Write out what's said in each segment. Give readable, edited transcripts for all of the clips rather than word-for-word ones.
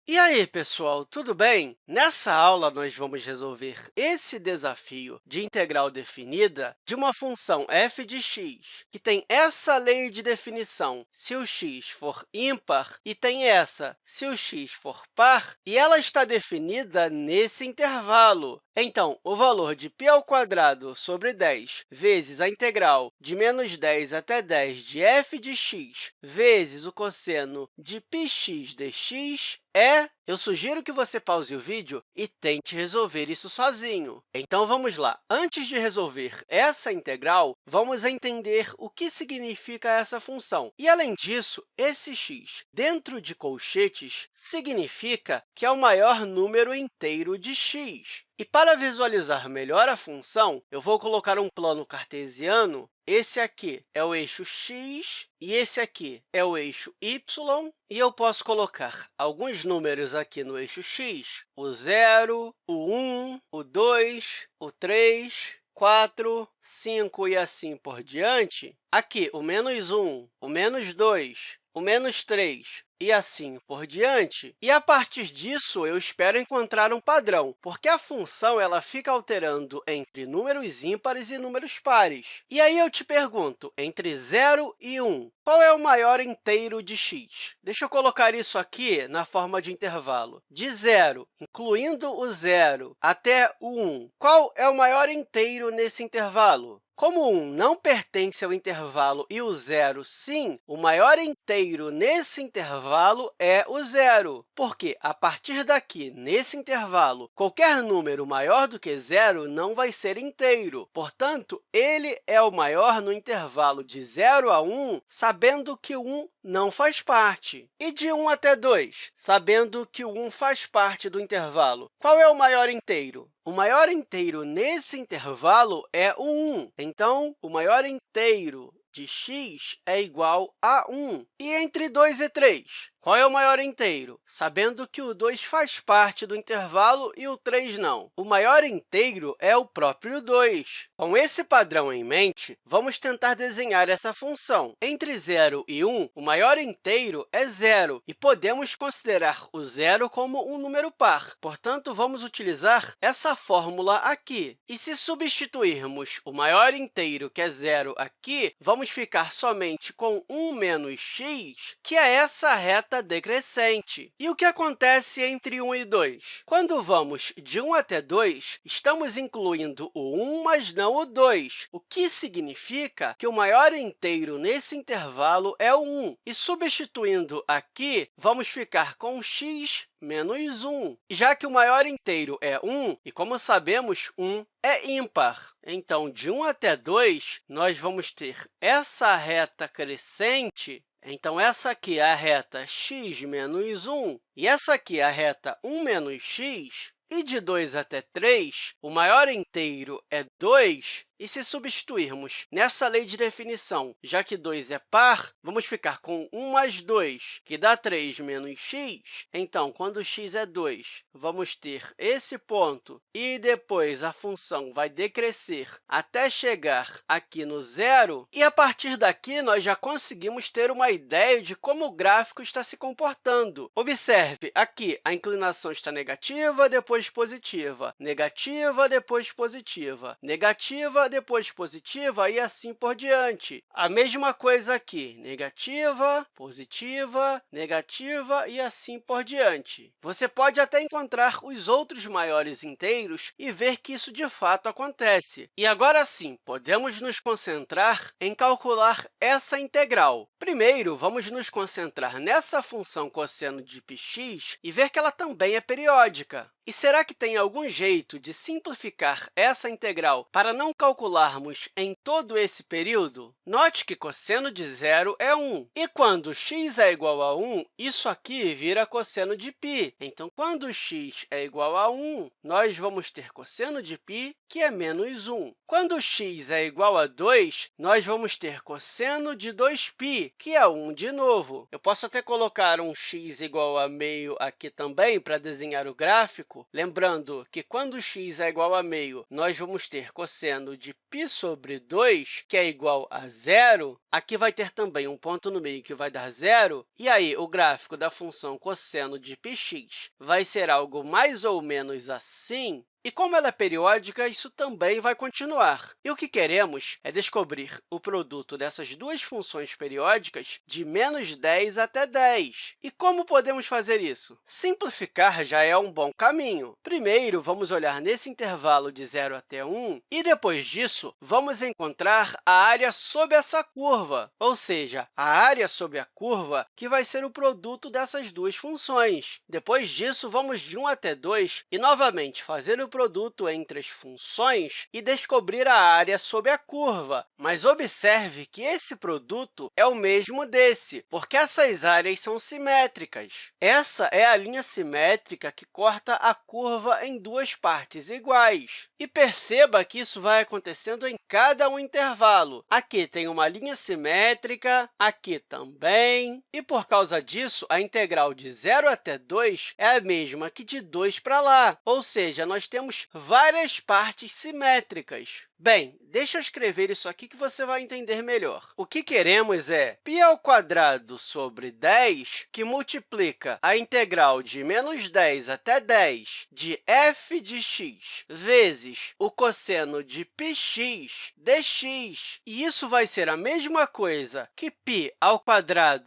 E aí, pessoal, tudo bem? Nessa aula, nós vamos resolver esse desafio de integral definida de uma função f de x, que tem essa lei de definição se o x for ímpar e tem essa se o x for par, e ela está definida nesse intervalo. Então, o valor de π ao quadrado sobre 10 vezes a integral de menos 10 até 10 de f de x vezes o cosseno de πx dx eu sugiro que você pause o vídeo e tente resolver isso sozinho. Então, vamos lá. Antes de resolver essa integral, vamos entender o que significa essa função. E, além disso, esse x dentro de colchetes significa que é o maior número inteiro de x. E, para visualizar melhor a função, eu vou colocar um plano cartesiano. Esse aqui é o eixo x e esse aqui é o eixo y. E eu posso colocar alguns números aqui no eixo x, o 0, o 1, o 2, o 3, 4, 5 e assim por diante. Aqui, o menos 1, o menos 2, o menos 3 e assim por diante. E, a partir disso, eu espero encontrar um padrão, porque a função ela fica alterando entre números ímpares e números pares. E aí eu te pergunto, entre 0 e 1, qual é o maior inteiro de x? Deixa eu colocar isso aqui na forma de intervalo. De 0, incluindo o 0, até o 1, qual é o maior inteiro nesse intervalo? Como o 1 não pertence ao intervalo e o 0, sim, o maior inteiro nesse intervalo é o 0, porque, a partir daqui, nesse intervalo, qualquer número maior do que 0 não vai ser inteiro. Portanto, ele é o maior no intervalo de 0 a 1, sabendo que o 1 não faz parte. E de 1 até 2, sabendo que o 1 faz parte do intervalo. Qual é o maior inteiro? O maior inteiro nesse intervalo é o 1. Então, o maior inteiro de x é igual a 1. E entre 2 e 3, qual é o maior inteiro? Sabendo que o 2 faz parte do intervalo e o 3 não. O maior inteiro é o próprio 2. Com esse padrão em mente, vamos tentar desenhar essa função. Entre 0 e 1, o maior inteiro é 0, e podemos considerar o 0 como um número par. Portanto, vamos utilizar essa fórmula aqui. E, se substituirmos o maior inteiro, que é 0, aqui, vamos ficar somente com 1 menos x, que é essa reta decrescente. E o que acontece entre 1 e 2? Quando vamos de 1 até 2, estamos incluindo o 1, mas não o 2, o que significa que o maior inteiro nesse intervalo é o 1. E, substituindo aqui, vamos ficar com x menos 1. E, já que o maior inteiro é 1, e como sabemos, 1 é ímpar, então, de 1 até 2, nós vamos ter essa reta crescente. Então, essa aqui é a reta x menos 1, e essa aqui é a reta 1 menos x. E de 2 até 3, o maior inteiro é 2, e, se substituirmos nessa lei de definição, já que 2 é par, vamos ficar com 1 mais 2, que dá 3 menos x. Então, quando x é 2, vamos ter esse ponto, e depois a função vai decrescer até chegar aqui no zero. E, a partir daqui, nós já conseguimos ter uma ideia de como o gráfico está se comportando. Observe, aqui a inclinação está negativa, depois positiva, negativa, depois positiva, negativa, depois positiva e assim por diante. A mesma coisa aqui, negativa, positiva, negativa e assim por diante. Você pode até encontrar os outros maiores inteiros e ver que isso, de fato, acontece. E agora sim, podemos nos concentrar em calcular essa integral. Primeiro, vamos nos concentrar nessa função cosseno de πx e ver que ela também é periódica. E será que tem algum jeito de simplificar essa integral para não calcularmos em todo esse período? Note que cosseno de 0 é 1. E, quando x é igual a 1, isso aqui vira cosseno de π. Então, quando x é igual a 1, nós vamos ter cosseno de π, que é menos 1. Quando x é igual a 2, nós vamos ter cosseno de 2π, que é 1 de novo. Eu posso até colocar um x igual a meio aqui também para desenhar o gráfico, numérico, lembrando que quando x é igual a meio, nós vamos ter cosseno de π sobre 2, que é igual a zero. Aqui vai ter também um ponto no meio que vai dar zero. E aí, o gráfico da função cosseno de πx vai ser algo mais ou menos assim. E como ela é periódica, isso também vai continuar. E o que queremos é descobrir o produto dessas duas funções periódicas de -10 até 10. E como podemos fazer isso? Simplificar já é um bom caminho. Primeiro, vamos olhar nesse intervalo de 0 até 1, e depois disso, vamos encontrar a área sob essa curva, ou seja, a área sobre a curva que vai ser o produto dessas duas funções. Depois disso, vamos de 1 até 2 e, novamente, fazer o produto entre as funções e descobrir a área sob a curva. Mas observe que esse produto é o mesmo desse, porque essas áreas são simétricas. Essa é a linha simétrica que corta a curva em duas partes iguais. E perceba que isso vai acontecendo em cada um intervalo. Aqui tem uma linha simétrica, aqui também. E, por causa disso, a integral de 0 até 2 é a mesma que de 2 para lá, ou seja, nós temos várias partes simétricas. Bem, deixa eu escrever isso aqui que você vai entender melhor. O que queremos é π² sobre 10, que multiplica a integral de -10 até 10 de f de x vezes o cosseno de πx dx. E isso vai ser a mesma coisa que π²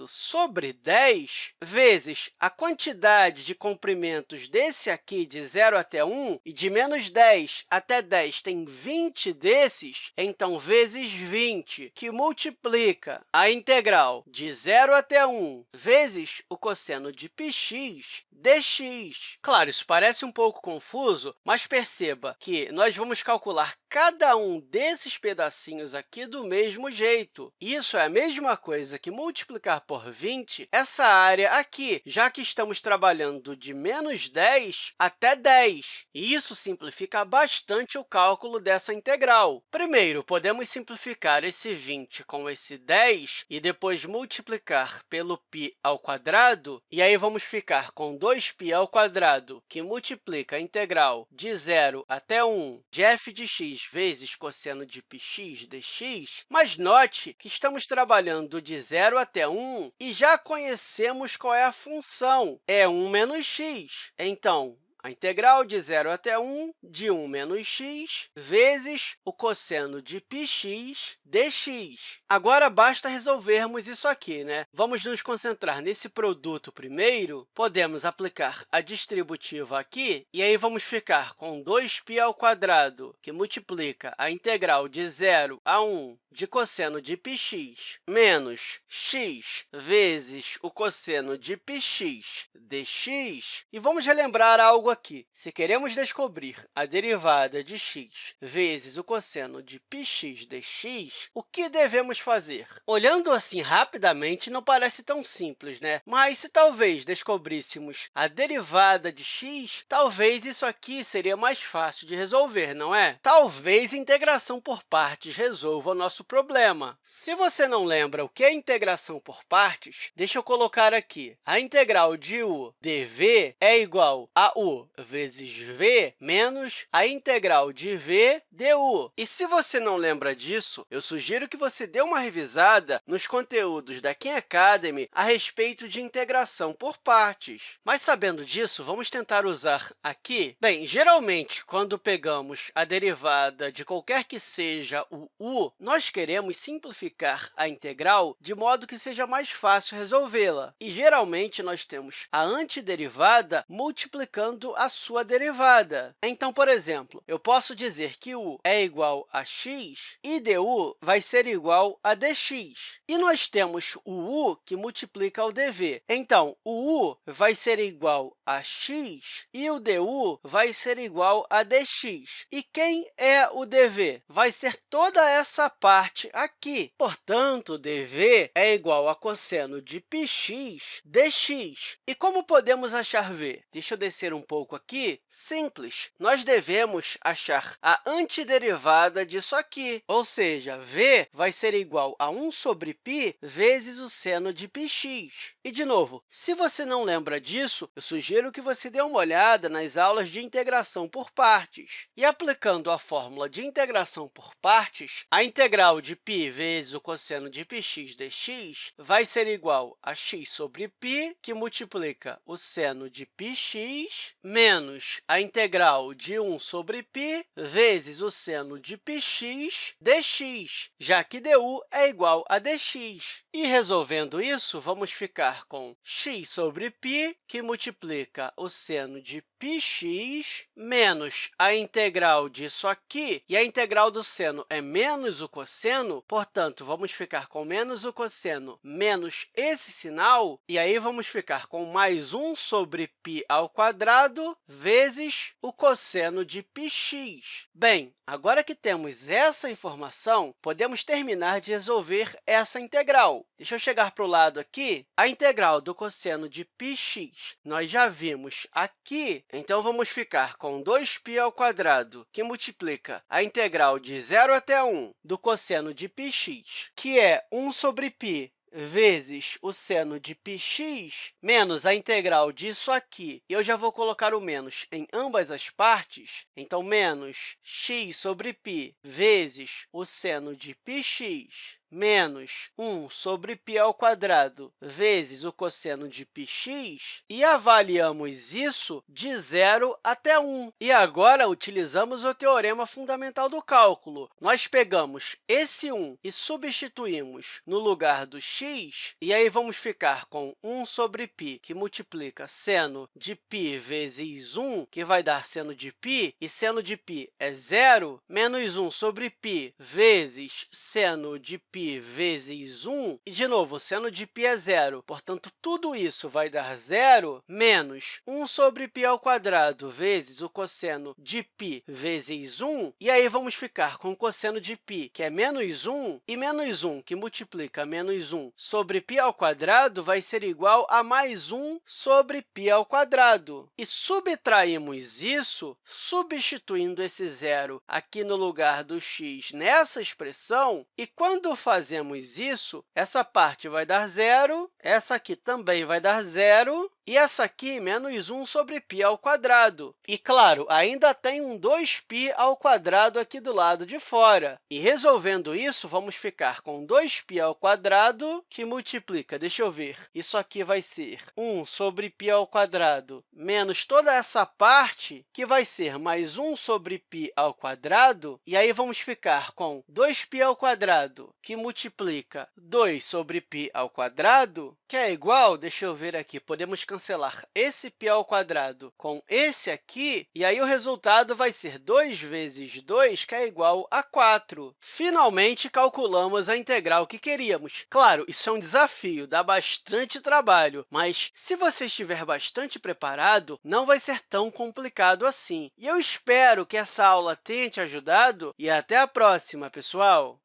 sobre 10 vezes a quantidade de comprimentos desse aqui, de 0 até 1, e de -10 até 10 tem 20 desses, então, vezes 20, que multiplica a integral de 0 até 1 vezes o cosseno de πx dx. Claro, isso parece um pouco confuso, mas perceba que nós vamos calcular cada um desses pedacinhos aqui do mesmo jeito. Isso é a mesma coisa que multiplicar por 20 essa área aqui, já que estamos trabalhando de -10 até 10. E isso simplifica bastante o cálculo dessa integral. Primeiro, podemos simplificar esse 20 com esse 10 e depois multiplicar pelo π², e aí vamos ficar com 2π², que multiplica a integral de 0 até 1 de f de x vezes cosseno de πx dx, mas note que estamos trabalhando de 0 até 1 e já conhecemos qual é a função, é 1 menos x. Então, a integral de 0 até 1 de 1 menos x vezes o cosseno de πx dx. Agora, basta resolvermos isso aqui, né? Vamos nos concentrar nesse produto primeiro. Podemos aplicar a distributiva aqui, e aí vamos ficar com 2π², que multiplica a integral de 0 a 1 de cosseno de πx menos x vezes o cosseno de πx dx. E vamos relembrar algo aqui. Se queremos descobrir a derivada de x vezes o cosseno de πx dx, o que devemos fazer? Olhando assim rapidamente, não parece tão simples, né? Mas se talvez descobríssemos a derivada de x, talvez isso aqui seria mais fácil de resolver, não é? Talvez a integração por partes resolva o nosso problema. Se você não lembra o que é integração por partes, deixa eu colocar aqui. A integral de u dv é igual a u vezes v menos a integral de v du. E se você não lembra disso, eu sugiro que você dê uma revisada nos conteúdos da Khan Academy a respeito de integração por partes. Mas, sabendo disso, vamos tentar usar aqui. Bem, geralmente, quando pegamos a derivada de qualquer que seja o u, nós queremos simplificar a integral de modo que seja mais fácil resolvê-la. E, geralmente, nós temos a antiderivada multiplicando a sua derivada. Então, por exemplo, eu posso dizer que u é igual a x e du vai ser igual a dx. E nós temos o u que multiplica o dv. Então, o u vai ser igual a x e o du vai ser igual a dx. E quem é o dv? Vai ser toda essa parte aqui. Portanto, o dv é igual a cosseno de πx dx. E como podemos achar v? Deixa eu descer um pouco pouco aqui? Simples. Nós devemos achar a antiderivada disso aqui, ou seja, v vai ser igual a 1 sobre π vezes o seno de πx. E, de novo, se você não lembra disso, eu sugiro que você dê uma olhada nas aulas de integração por partes. E, aplicando a fórmula de integração por partes, a integral de π vezes o cosseno de πx dx vai ser igual a x sobre π, que multiplica o seno de πx, menos a integral de 1 sobre π vezes o seno de πx dx, já que du é igual a dx. E, resolvendo isso, vamos ficar com x sobre π, que multiplica o seno de πx, menos a integral disso aqui, e a integral do seno é menos o cosseno, portanto, vamos ficar com menos o cosseno menos esse sinal, e aí vamos ficar com mais 1 sobre π ao quadrado vezes o cosseno de πx. Bem, agora que temos essa informação, podemos terminar de resolver essa integral. Deixa eu chegar para o lado aqui. A integral do cosseno de πx nós já vimos aqui, então vamos ficar com 2π ao quadrado, que multiplica a integral de 0 até 1 do cosseno de πx, que é 1 sobre π vezes o seno de πx, menos a integral disso aqui. Eu já vou colocar o menos em ambas as partes, então, menos x sobre π vezes o seno de πx, menos 1 sobre π ao quadrado vezes o cosseno de πx, e avaliamos isso de 0 até 1. E agora, utilizamos o teorema fundamental do cálculo. Nós pegamos esse 1 e substituímos no lugar do x, e aí vamos ficar com 1 sobre π, que multiplica seno de π vezes 1, que vai dar seno de π, e seno de π é 0, menos 1 sobre π vezes seno de π vezes 1, e, de novo, o seno de π é 0, portanto, tudo isso vai dar 0, menos 1 sobre π ao quadrado vezes o cosseno de π vezes 1, e aí vamos ficar com o cosseno de π, que é menos 1, e menos 1, que multiplica menos 1 sobre π ao quadrado, vai ser igual a mais 1 sobre π ao quadrado. E subtraímos isso, substituindo esse zero aqui no lugar do x nessa expressão, e quando fazemos isso, essa parte vai dar 0, essa aqui também vai dar 0, e essa aqui, menos 1 sobre π ao quadrado. E, claro, ainda tem um 2π ao quadrado aqui do lado de fora. E, resolvendo isso, vamos ficar com 2π ao quadrado, que multiplica, deixa eu ver, isso aqui vai ser 1 sobre π ao quadrado menos toda essa parte, que vai ser mais 1 sobre π ao quadrado, e aí vamos ficar com 2π ao quadrado, que multiplica 2 sobre π ao quadrado, que é igual, deixa eu ver aqui, podemos cancelar esse π ao quadrado com esse aqui, e aí o resultado vai ser 2 vezes 2, que é igual a 4. Finalmente, calculamos a integral que queríamos. Claro, isso é um desafio, dá bastante trabalho, mas se você estiver bastante preparado, não vai ser tão complicado assim. E eu espero que essa aula tenha te ajudado, e até a próxima, pessoal!